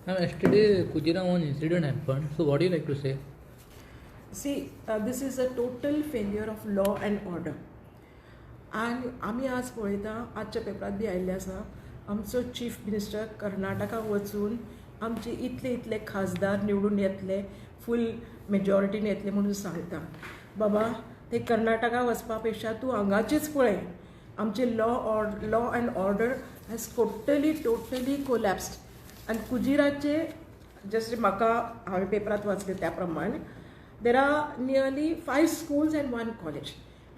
Yesterday, Kujira, one incident happened. So, what do you like to say? See, this is a total failure of law and order. आणि आम्ही आज पळयता आजच्या पेपरात बी आयिल्ले आसा आमचो चीफ मिनिस्टर कर्नाटकाक वचून आमचे इतले खासदार निवडून येतले फूल मेजॉरिटीन येतले म्हणून सांगता बाबा ते कर्नाटकाक वचपा पेक्षा तूं हांगाचेच पळय आमचे law and order has totally collapsed आनी कुजिराचे जस्ट म्हाका हांवें पेपरात वाचले त्या प्रमाणे there are nearly 5 schools and 1 college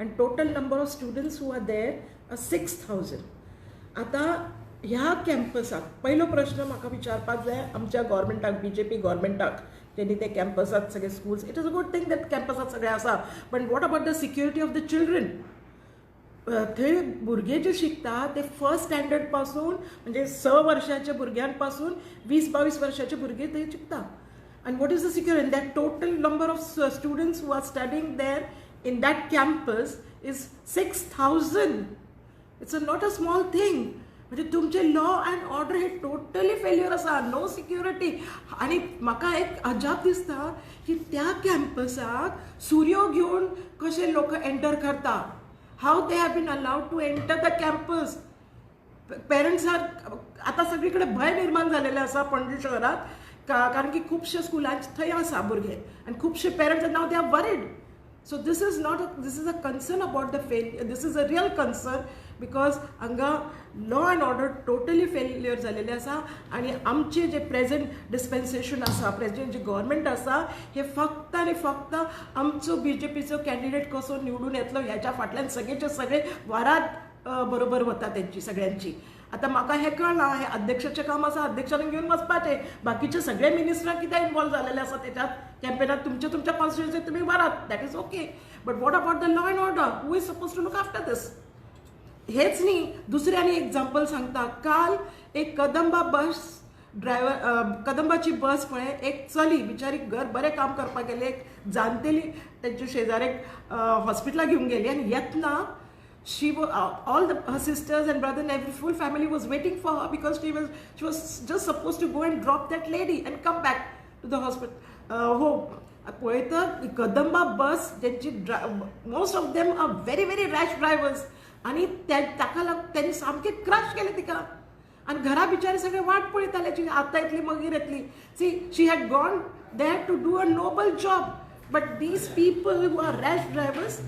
and total number of students who are there are 6,000. आता ह्या कॅम्पसाक पहिलो प्रश्न म्हाका विचारपाक जाय आमच्या गव्हर्मेंटाक BJP गव्हर्मेंटाक जेणी ते कॅम्पसात सगळे schools it is a good thing that कॅम्पसात सगळे आसा but what about the security of the children थंय भुरगे जे शिकता ते फर्स्ट स्टँडर्ड पासून म्हणजे 6 वर्षाच्या भुरग्यांपासून 20-22 वर्षाचे भुरगे थंय शिकता. And what is the security? And that total number of students who are studying there in that campus is 6,000. It's not a small thing. म्हणजे तुमचे लॉ अँड ऑर्डर हे टोटली फेल्युअर आसा नो सिक्युरिटी आणि म्हाका एक अजाप दिसता की त्या कॅम्पसाक सुरयो घेऊन कसे लोक एंटर करता how they have been allowed to enter the campus. Parents आता सगळीकडे भय निर्माण झालेले आसा पणजी शहरात कारण की खुबशे स्कुलांचे थंय आसा भुरगे आनी खुबशे parents now they are worried. So this is a concern about the fail this is a real concern because हांगा law and order totally failure जालेले आसा आनी आमचे जे प्रेझेंट डिस्पेन्सेशन आसा प्रेझेंट जे गव्हर्मेंट आसा हे फक्त आनी फक्त आमचो BJPचो कॅन्डिडेट कसो निवडून येतलो ह्याच्या फाटल्यान सगळे वारात बरोबर वता त्यांची सगळ्यांची. आता म्हाका हे कळना हे अध्यक्षाचें काम आसा अध्यक्षान घेवन वचपाचें बाकीचे सगळे मिनिस्टर कितें इन्वॉल्व झालेले आसा त्याच्यात कॅम्पेनात तुमच्या कॉन्स्टिट्युएन्सीत तुमी वरात that is okay but what about the law and order who is suppose to look after this. हेच न्ही दुसरे आनी एक्झाम्पल सांगता काल एक कदंबाची बस पळय एक चली बिचारी घर बरें काम करपाक गेली एक जाणटेली तेंच्या शेजाऱ्याक हॉस्पिटलाक घेवन गेली आनी येतना she all her sisters and brother and every full family was waiting for her because she was just supposed to go and drop that lady and come back to the hospital home. पळयता Kadamba bus ज्यांची most of them are very rash drivers आणि ताका लागून त्यांनी सामके crush केले तिका आणि घरा बिचारे सगळे वाट पळयताले आतां येतली मागीर येतली. See she had gone there to do a noble job but these people who are rash drivers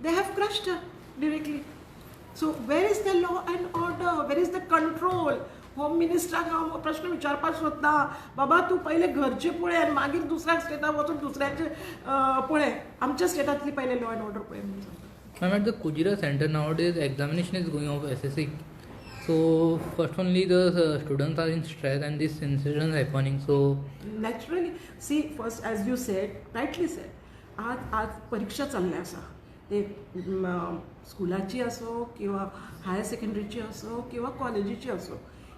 they have crushed her directly. So where is the law and order? Where is the control? Home मिनिस्टराक हांव प्रश्न विचारपाक सोदता बाबा तूं पहिले घरचे पळय आनी मागीर दुसऱ्या स्टेटाक वचून दुसऱ्याचे पळय आमच्या स्टेटांतली पहिले लॉ अँड ऑर्डर पळय म्हणून सांगता. Ma'am, at the Kujira Center nowadays, examination is going on for SSC. So first only the students are in stress and this incident is happening. So naturally, see first as you said, rightly said, आज परीक्षा चालल्या आसा ते स्कुलाची असो किंवा higher सेकंडरीची असो किंवा कॉलेजीची असो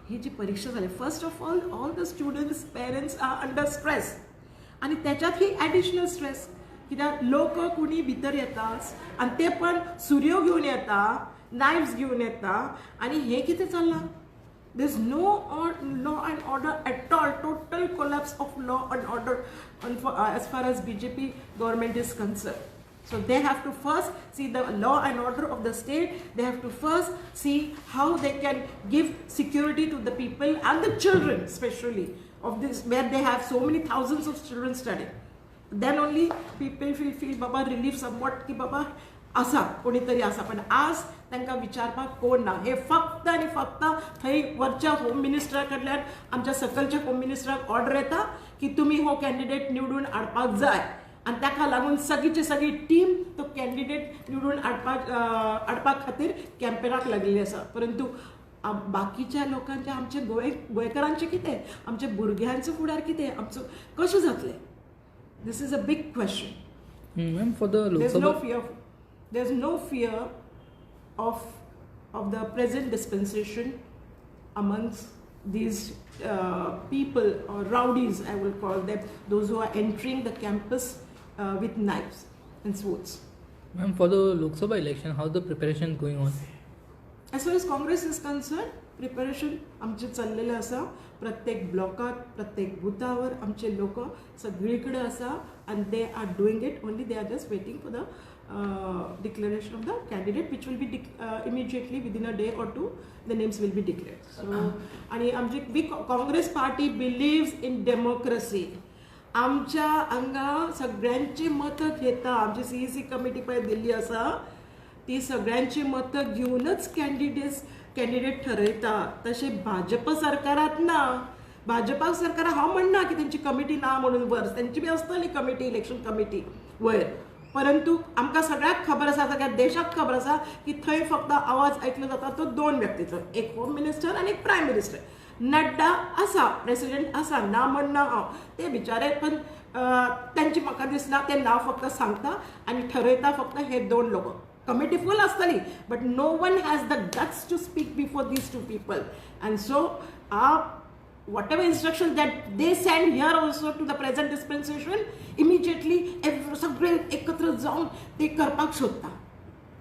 ही जी परीक्षा झाली first of all the students parents are under stress आणि त्याच्यात ही ॲडिशनल स्ट्रेस कित्याक लोक कुणी भितर येतात आणि ते पण सुरयो घेऊन येता नायफ्स घेऊन येता आणि हे कितें चल्लां there is no law and order at all total collapse of law and order as far as BJP government is concerned. So they have to first see the law and order of the state. They have to first see how they can give security to the people and the children, especially of this where they have so many thousands of children studying. Then only people will feel baba relief somewhat की बाबा असा कोणीतरी असा पण आज तांकां विचारपाक कोण ना. हे फक्त आनी फक्त थंय वरच्या होम मिनिस्टरा कडल्यान आमच्या सकलच्या होम मिनिस्टराक ऑर्डर येता की तुमी हो कॅन्डिडेट निवडून हाडपाक जाय आणि ताका लागून सगळीची सगळी टीम तो कॅन्डिडेट निवडून हाडपाक खातीर कॅम्पेनाक लागलेली आसा. परंतु बाकीच्या लोकांचे आमचे गोंयकारांचे कितें आमच्या भुरग्यांचो फुडार कितें आमचो कशें जातलें this is a big question. ma'am, for the Lok Sabha there's no fear of the present dispensation amongst these people or rowdies I will call them, those who are entering the campus with knives and swords. Ma'am, for the Lok Sabha election, how's the preparation going on? As far as Congress is concerned, preparation आमचें चल्लेलें आसा. प्रत्येक ब्लॉकात प्रत्येक बुथावर आमचे लोक सगळीकडे आसा and they are doing it. Only they are just waiting for the declaration of the candidate, which will be immediately within a day or two. The names will be declared. So, आणि आमची we Congress party believes in democracy. आमच्या हांगा सगळ्यांची मतं घेता. आमची CEC committee पळय दिल्ली आसा ती सगळ्यांची मतं घेऊनच कॅन्डिडेट ठरयता. तसे भाजप सरकारात ना. भाजप सरकार हांव म्हणना की त्यांची कमिटी ना म्हणून वर्स त्यांची बी आसतली कमिटी इलेक्शन कमिटी वयर. परंतु आमकां सगळ्याक खबर आसा सगळ्या देशाक खबर आसा की थंय फक्त आवाज आयकलो जाता तो 2 व्यक्तीचो, एक होम मिनिस्टर आनी एक प्रायम मिनिस्टर. नड्डा आसा प्रेसिडेंट आसा ना म्हणना हांव. ते बिचारे पण त्यांची म्हाका दिसना ते नांव फक्त सांगता आनी ठरयता फक्त हे 2 लोक. कमिटी फुल आसतली but no one has the guts to speak before these 2 people. And so whatever instructions that they send here also to the present dispensation, immediately सगळे एकत्र जाऊन ते करपाक सोदता.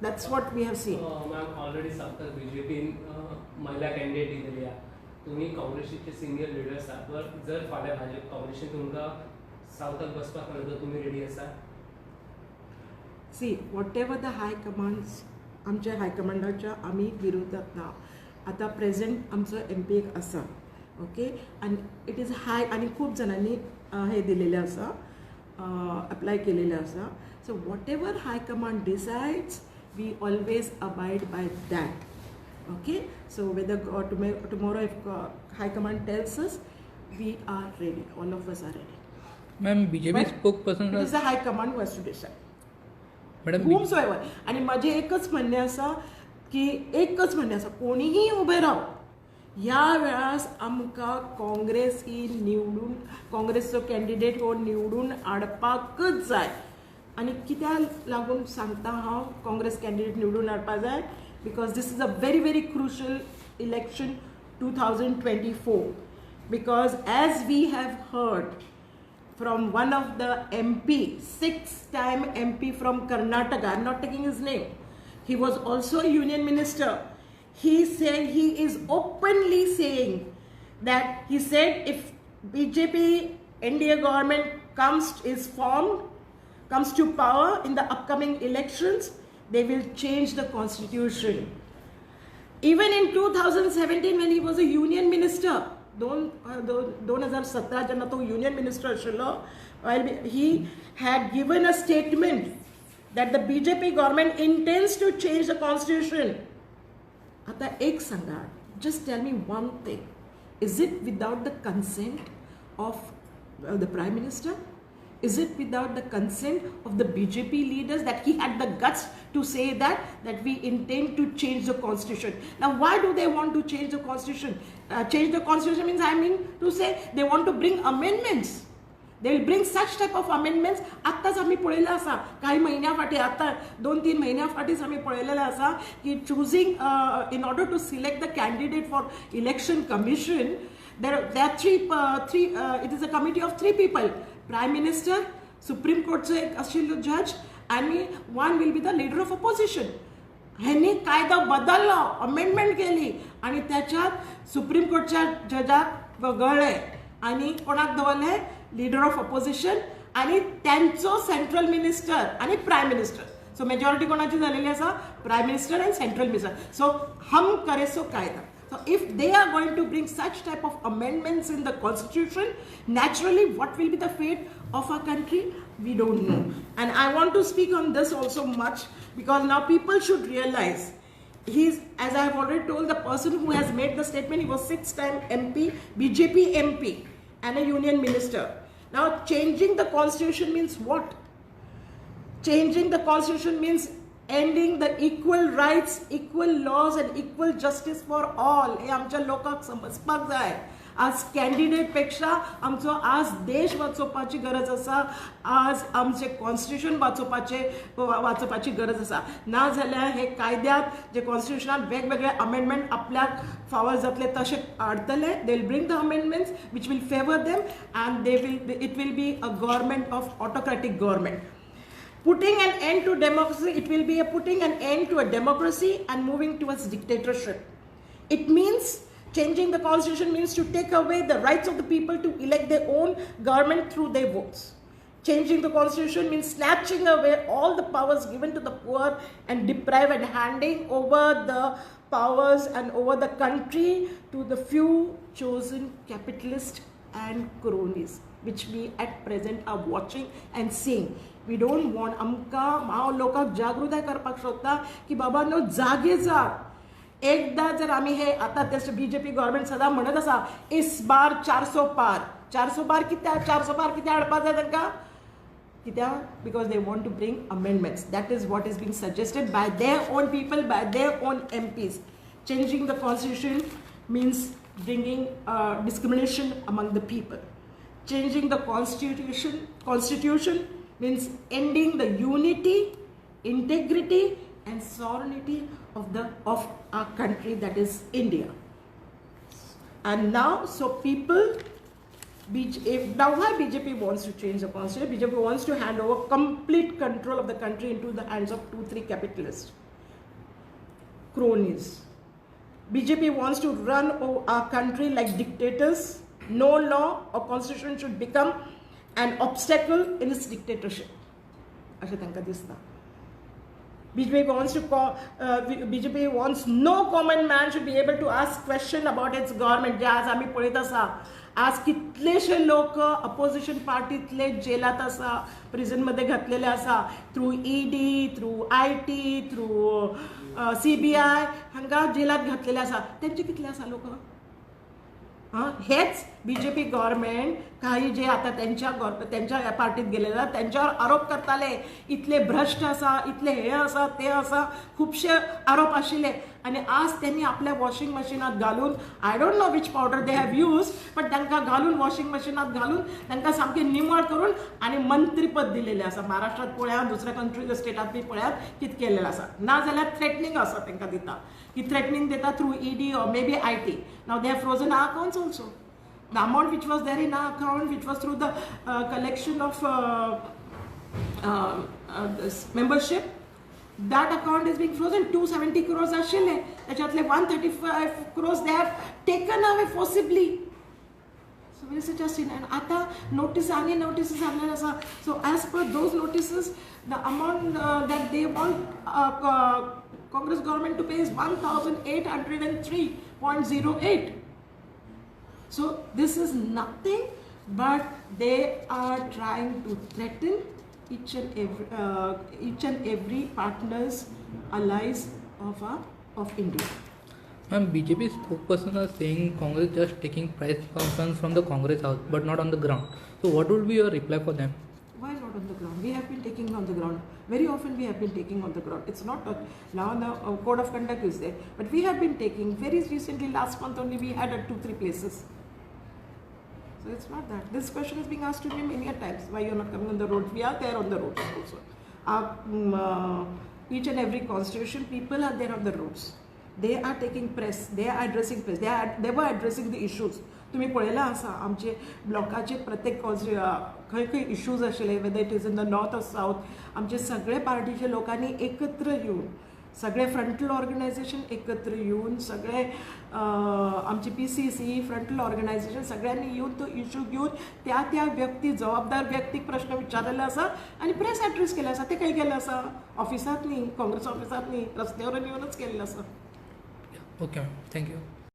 That's what we have seen. Ma'am already सांगतात बीजेपीन महिला candidate दिलेली आहे. तुम्ही काँग्रेसचे सिनियर लिडर्स आहात. जर फाल्यां भाजप काँग्रेसीन तुमकां सावथाक बसपाक म्हणटा तर तुमी रेडी आसा? See, whatever the high commands, आमच्या हायकमांडाच्या आम्ही विरोधात ना. आता प्रेझेंट आमचो MP एक आसा, ओके, आणि इट इज हाय आणि खूप जणांनी हे दिलेले आसा, अप्लाय केलेले आसा. So whatever high command decides we always abide by that. Okay, so whether tomorrow if High Command tells us, we are ready. All of us are ready. Ma'am, BJP spokesperson. It is the High Command who has to decide. Madam, whomsoever. आणि माझे एकच म्हणणे आसा की कोणीही उभे राव, ह्या वेळास आमकां काँग्रेस ही निवडून काँग्रेसचो कॅन्डिडेट हो निवडून हाडपाकच जाय. आणि कित्याक लागून सांगता हांव काँग्रेस कॅन्डिडेट निवडून हाडपाक जाय? Because this is a very, very crucial election 2024. Because as we have heard from one of the MP, 6-time MP from Karnataka, I'm not taking his name, he was also a union minister. He said, he is openly saying that, he said if BJP NDA government comes to power in the upcoming elections, they will change the constitution. Even in 2017 when he was a union minister, 2017 जेन्ना तो union minister आशिल्लो, while he had given a statement that the BJP government intends to change the constitution. आता एक सांगा, just tell me one thing, is it without the consent of the prime minister? Is it without the consent of the BJP leaders that he had the guts to say that we intend to change the constitution? Now, why do they want to change the constitution? Change the constitution means, I mean to say, they want to bring amendments. They will bring such type of amendments. आत्ताच आम्ही पळयलें आसा, काही महिन्या फाटी, आता 2-3 महिन्या फाटीच आम्ही पळयलेलें आसा की choosing in order to select the candidate for election commission, there are three it is a committee of 3 people. Prime Minister, Supreme Court's एक judge, and one will be the leader of opposition. ह्यांनी कायदा बदलला, amendment केली आणि त्याच्यात supreme कोर्टच्या जजाक वगळले आणि कोणाक दवरले? लीडर ऑफ ऑपोजिशन आणि त्यांचो सेंट्रल मिनिस्टर आणि प्रायम मिनिस्टर. सो मेजॉरिटी कोणाची झालेली आसा? Prime minister and central minister. So हम करे सो कायदा. So if they are going to bring such type of amendments in the constitution, naturally what will be the fate of our country? We don't know. And I want to speak on this also much, because now people should realize, as I have already told, the person who has made the statement, he was 6-time MP, BJP MP and a union minister. Now changing the constitution means what? Changing the constitution means ending the equal rights, equal laws and equal justice for all. हे आमच्या लोकांक समजपाक जाय. आज candidate पेक्षा आमचो आज देश वाचोवपाची गरज आसा. आज आमचे कॉन्स्टिट्यूशन वाचोवपाची गरज आसा. ना जाल्यार हे कायद्यात जे कॉन्स्टिट्यूशनात वेगवेगळे अमेंडमेंट आपल्याक फावर जातले तशे हाडटले. They will bring the amendments which will favor them, and it will be a government of autocratic government. Putting an end to democracy, it will be putting an end to a democracy and moving towards dictatorship. It means Changing the constitution means to take away the rights of the people to elect their own government through their votes. Changing the constitution means snatching away all the powers given to the poor and deprive and handing over the powers and over the country to the few chosen capitalists and cronies, which we at present are watching and seeing. We don't want आमका हांव लोकांक जागृताय करपाक सोदता की बाबा no जागे जा. एकदा जर आम्ही हे आता ते बीजेपी गव्हर्नमेंट सदां म्हणत आसा इस बार 400 पार. 400 पार कित्याक 400 पार कित्याक हाडपाक जाय तांकां? कित्याक? Because they want to bring amendments. That is what is being suggested by their own people, by their own MPs. Changing the constitution means bringing discrimination among the people. Changing the constitution means ending the unity, integrity and sovereignty of our country, that is India. And now, so people, now why BJP wants to change the constitution? BJP wants to hand over complete control of the country into the hands of 2-3 capitalists, cronies. BJP wants to run our country like dictators. No law or constitution should become an obstacle in its dictatorship. अशें तांकां दिसता. BJP wants no common man should be able to ask question about its government. जे आज आमी पळयत आसा, आज कितलेशे लोक अपोजिशन पार्टीतले जेलात आसा, प्रिझन मध्ये घातलेले आसा, through ED, through IT, through CBI हांकां जेलात घातलेले आसा. तेंचे कितले आसा लोक? हेच बीजेपी गव्हर्नमेंट काही जे आता त्यांच्या पार्टीत गेलेला त्यांच्यावर आरोप करताले, इतले भ्रष्ट आसा, इतले हे आसा, ते आसा, खूपशे आरोप आशिल्ले. आणि आज त्यांनी आपल्या वॉशिंग मशीनात घालून, I don't know which powder they have use, पण तांकां घालून वॉशिंग मशीनात घालून तांकां सामके निवळ करून आणि मंत्रीपद दिलेले आसा. महाराष्ट्रात पळयात, दुसऱ्या कंट्री स्टेटात बी पळयात कितें केलेलें आसा. ना जाल्यार थ्रेटनिंग आसा तांकां दिता, की थ्रेटनिंग दिता through ED or maybe IT. Now they have frozen our accounts also. The amount which was there in our account, which was through the collection of this membership, that account is being frozen. 270 crores ashile, त्याच्यातले 135 crores they have taken away forcibly. So where is it just in? And आता notices आलेले आसा. So as per those notices, the amount that they want Congress government to pay is 1,803.08. So this is nothing but they are trying to threaten each and every partners, allies of India. Ma'am, BJP spokesperson are saying Congress just taking press conference from the Congress House, but not on the ground. So what would be your reply for them? Why not on the ground? We have been taking on the ground. Very often we have been taking on the ground. It's not now the code of conduct is there, but we have been taking. Very recently, last month only, we had at 2-3 places. So it's not that. This question is being asked to me many times. Why you're not coming on the roads? We are there on the roads also. Each and every constitution, people are there on the roads. They are taking press. They are addressing press. They were addressing the issues. तुम्ही पळयला आसा आमचे ब्लॉकाचे प्रत्येक खंय खंय issues आशिल्ले, whether it is in the north or south, आमचे सगळे पार्टीचे लोकांनी एकत्र येऊन, सगळे फ्रंटल ऑर्गनायझेशन एकत्र येऊन, सगळे आमची PCC फ्रंटल ऑर्गनायझेशन सगळ्यांनी येऊन तो इश्यू घेऊन त्या व्यक्ती जबाबदार व्यक्तीक प्रश्न विचारलेले आसा आणि प्रेस ॲड्रेस केले आसा. ते खंय केले आसा? ऑफिसांत न्ही, काँग्रेस ऑफिसांत न्ही, रस्त्यावर येऊनच केलेले आसा. Okay, ma'am. Thank you.